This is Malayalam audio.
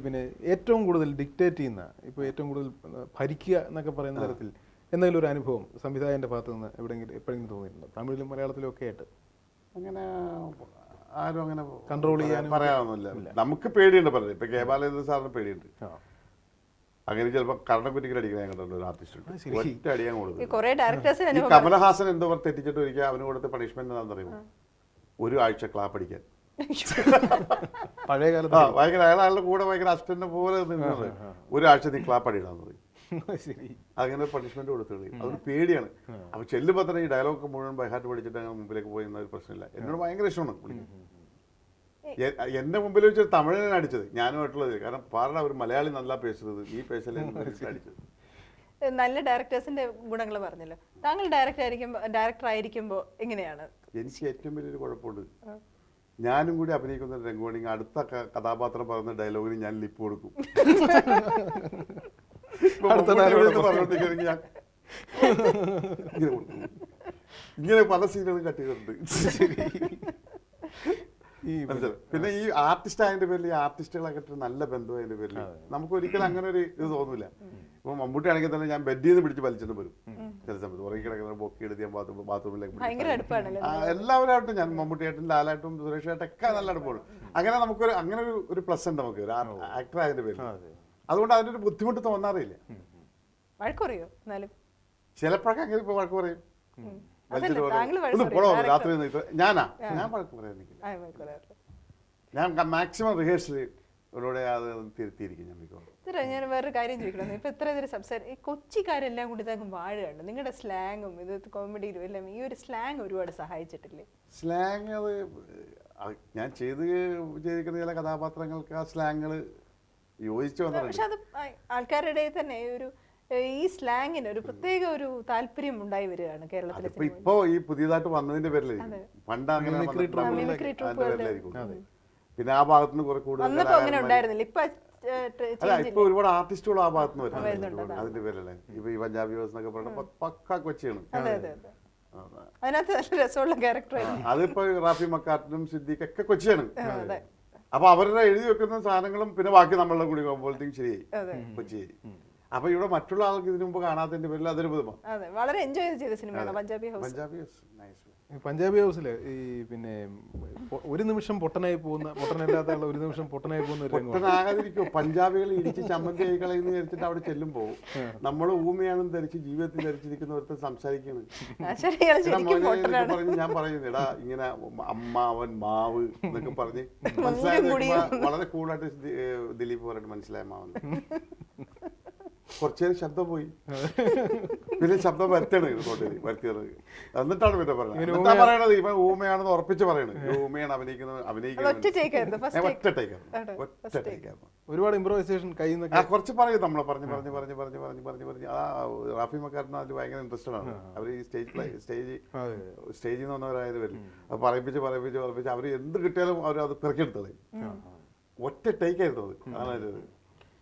പിന്നെ ഏറ്റവും കൂടുതൽ ഡിക്റ്റേറ്റ് ചെയ്യുന്ന ഇപ്പോൾ ഏറ്റവും കൂടുതൽ ഭരിക്കുക എന്നൊക്കെ പറയുന്ന തരത്തിൽ എന്തെങ്കിലും ഒരു അനുഭവം സംവിധായകൻ്റെ ഭാഗത്ത് നിന്ന് എപ്പോഴെങ്കിലും തോന്നിയിട്ടുണ്ടോ? തമിഴിലും മലയാളത്തിലും ഒക്കെ ആയിട്ട് അങ്ങനെ ആരും അങ്ങനെ കൺട്രോൾ ചെയ്യാൻ പറയാനൊന്നുമില്ല. നമുക്ക് പേടിയുണ്ട് പറഞ്ഞത്. ഇപ്പൊ കെ ബാലചന്ദ്രൻ സാറിന് പേടിയുണ്ട്. അങ്ങനെ ചിലപ്പോൾ കർണക്കുറ്റിക്കൽ അടിക്കുന്ന ഞങ്ങളുടെ ഒരു ആർട്ടിസ്റ്റ് ഒറ്റ അടിയാൻ കൊടുത്തു. ഈ കമലഹാസൻ എന്തോ തെറ്റിച്ചിട്ട് ഒരിക്കൽ അവന് കൊടുത്ത പണിഷ്മെന്റ് എന്താണെന്ന് അറിയുമോ? ഒരു ആഴ്ച ക്ലാപ്പ് അടിക്കാൻ. പഴയ കാലത്ത് ഭയങ്കര അയാളുടെ കൂടെ ഭയങ്കര അസിസ്റ്റന്റിനെ പോലെ നിന്നത്. ഒരാഴ്ച നീ ക്ലാപ്പ് അടിയിടാന്ന് പറയും. അങ്ങനെ പണിഷ്മെന്റ് കൊടുത്തത്. അതൊരു പേടിയാണ്. അപ്പൊ ചെല്ലുമ്പോൾ തന്നെ ഈ ഡയലോഗ് മുഴുവൻ ബൈഹാർട്ട് പഠിച്ചിട്ട് അങ്ങനെ മുമ്പിലേക്ക് പോയി ഒരു പ്രശ്നമില്ല. എന്നോട് ഭയങ്കര ഇഷ്ടമാണ്. എന്റെ മുമ്പിൽ വെച്ച് തമിഴിനെ അടിച്ചത് ഞാനുമായിട്ടുള്ളത്. കാരണം പാറ ഒരു മലയാളി നല്ല പേശുന്നത് ഈ പേശലെ അടിച്ചത്. നല്ല ഡയറക്ടേഴ്സിന്റെ ഗുണങ്ങൾ പറഞ്ഞല്ലോ. താങ്കൾ ഡയറക്ടർ ആയിരിക്കുമ്പോൾ എങ്ങനെയാണ്? എനിക്ക് ഏറ്റവും വലിയൊരു കുഴപ്പമുണ്ട്. ഞാനും കൂടി അഭിനയിക്കുന്ന രംഗമാണെങ്കിൽ അടുത്ത കഥാപാത്രം പറയുന്ന ഡയലോഗിന് ഞാൻ ലിപ്പ് കൊടുക്കും. പറഞ്ഞോണ്ടിരിക്കുകയാണെങ്കിൽ ഞാൻ ഇങ്ങനെ പല സീനുകളും കട്ട് ചെയ്തിട്ടുണ്ട്. പിന്നെ ഈ ആർട്ടിസ്റ്റ് ആയതിന്റെ പേരിൽ ഈ ആർട്ടിസ്റ്റുകളൊക്കെ നല്ല ബന്ധം അതിന്റെ പേരിൽ നമുക്ക് ഒരിക്കലും അങ്ങനെ ഒരു ഇത് തോന്നില്ല. ഇപ്പൊ മമ്മൂട്ടി ആണെങ്കിൽ തന്നെ ഞാൻ ബെഡിൽ നിന്ന് പിടിച്ച് വലിച്ചിട്ട് വരും. ചില സമയത്ത് ഉറങ്ങി കിടക്കുന്ന ബൊക്കി എടുത്ത് ഞാൻ ബാത്റൂമിലേക്ക് എല്ലാവരുമായിട്ടും ഞാൻ മമ്മൂട്ടിയായിട്ടും ലാലായിട്ടും സുരേഷായിട്ടൊക്കെ നല്ല അടുപ്പമാണ്. അങ്ങനെ നമുക്കൊരു അങ്ങനെ ഒരു പ്ലസ് ഉണ്ട് നമുക്ക് ഒരു ആക്ടർ ആയതിന്റെ പേരിൽ. അതുകൊണ്ട് അതിന്റെ ഒരു ബുദ്ധിമുട്ട് തോന്നാറില്ല. ചിലപ്പോഴൊക്കെ അങ്ങനെ ഇപ്പൊ വഴക്ക് പറയും. രാത്രി ഞാൻ വഴക്ക് പറയാനില്ല. ഞാൻ മാക്സിമം റിഹേഴ്സലിലൂടെ അത് തിരുത്തിയിരിക്കും. ഞാൻ വേറൊരു കാര്യം ചോദിക്കണം. ഇപ്പൊ ഇത്ര നേരം സംസാരം കൊച്ചിക്കാരെല്ലാം കൂടി ഇതാക്കും വാഴുകയാണ്. നിങ്ങളുടെ സ്ലാങ്ങും ഇത് കോമഡിയിലും എല്ലാം ഈ ഒരു സ്ലാങ് ഒരുപാട് സഹായിച്ചിട്ടില്ലേ? സ്ലാങ് അത് ഞാൻ ചെയ്തിരിക്കുന്ന ചില കഥാപാത്രങ്ങൾക്ക് ആ സ്ലാങ്ങുകൾ യോജിച്ചു വന്നിട്ടുണ്ട്. പക്ഷെ അത് ആൾക്കാരുടെ തന്നെ ഒരു ഈ സ്ലാങ്ങിന് ഒരു പ്രത്യേക ഒരു താല്പര്യം ഉണ്ടായി വരികയാണ് കേരളത്തിലെ. ഇപ്പൊ ഈ പുതിയതായിട്ട് വന്നതിന്റെ പേരിൽ പണ്ട് അങ്ങനെ പിന്നെ ആ ഭാഗത്തുനിന്ന് കുറെ കൂടുതൽ ഇപ്പൊ ഒരുപാട് ആർട്ടിസ്റ്റുകൾ ആ ഭാഗത്തുനിന്ന് വരുന്നുണ്ട്. അതിന്റെ പേരല്ലേ ഇപ്പൊ ഈ പഞ്ചാബി ഹൗസ് എന്നൊക്കെ പറഞ്ഞ പക്ക കൊച്ചിയാണ്. അതിപ്പോ റാഫി മക്കാട്ടിനും സിദ്ദീഖൊക്കെ കൊച്ചിയാണ്. അപ്പൊ അവരുടെ എഴുതി വെക്കുന്ന സാധനങ്ങളും പിന്നെ ബാക്കി നമ്മളുടെ കൂടി പോകുമ്പോഴത്തേക്കും ശരിയായി കൊച്ചിയായി. അപ്പൊ ഇവിടെ മറ്റുള്ള ആൾക്ക് ഇതിനു മുമ്പ് കാണാത്തതിന്റെ പേരിൽ അതൊരു പുതുമ. വളരെ എൻജോയ് ചെയ്ത സിനിമയാണ് പഞ്ചാബി ഹൗസ്. പഞ്ചാബി ഹൗസില് ഈ പിന്നെ ഒരു നിമിഷം പൊട്ടനല്ലാത്ത ഒരു നിമിഷം പൊട്ടനായി പോകുന്ന പൊട്ടനാകാതിരിക്കും. പഞ്ചാബികൾ ഇടിച്ച് ചമ്മന്തി ആയി കളയുന്ന വിചാരിച്ചിട്ട് അവിടെ ചെല്ലുമ്പോ നമ്മള് ഊമയാണെന്ന് ധരിച്ച് ജീവിതത്തിൽ ധരിച്ചിരിക്കുന്നവർക്ക് സംസാരിക്കുന്നത് പറഞ്ഞ് ഞാൻ പറയുന്നത് എടാ ഇങ്ങനെ അമ്മാവൻ മാവ് എന്നൊക്കെ പറഞ്ഞ് മനസ്സിലായത് വളരെ കൂളായിട്ട് ദിലീപ് പറഞ്ഞിട്ട് മനസ്സിലായ മാവൻ. കുറച്ചേരം ശബ്ദം പോയി, പിന്നെ ശബ്ദം വരുത്തിയത് എന്നിട്ടാണ് പിന്നെ പറയുന്നത്. എന്താ പറയണത്? ഇവൻ ഊമയാണെന്ന് ഉറപ്പിച്ച് പറയണത്. ഊമയാണ് അഭിനയിക്കുന്നത്. ഒരുപാട് ഇംപ്രൂവൈസേഷൻ കുറച്ച് പറയും നമ്മളെ പറഞ്ഞ് ആ റാഫി മക്കാരന് അതിൽ ഭയങ്കര ഇൻട്രസ്റ്റഡ് ആണ്. അവർ ഈ സ്റ്റേജിൽ നിന്ന് വന്നവരായത് വരും. അത് പറയിപ്പിച്ച് അവർ എന്ത് കിട്ടിയാലും അവർ അത് പെറുക്കിയെടുത്തത്. ഒറ്റ ടേക്കായിരുന്നു അത്. അതാണ്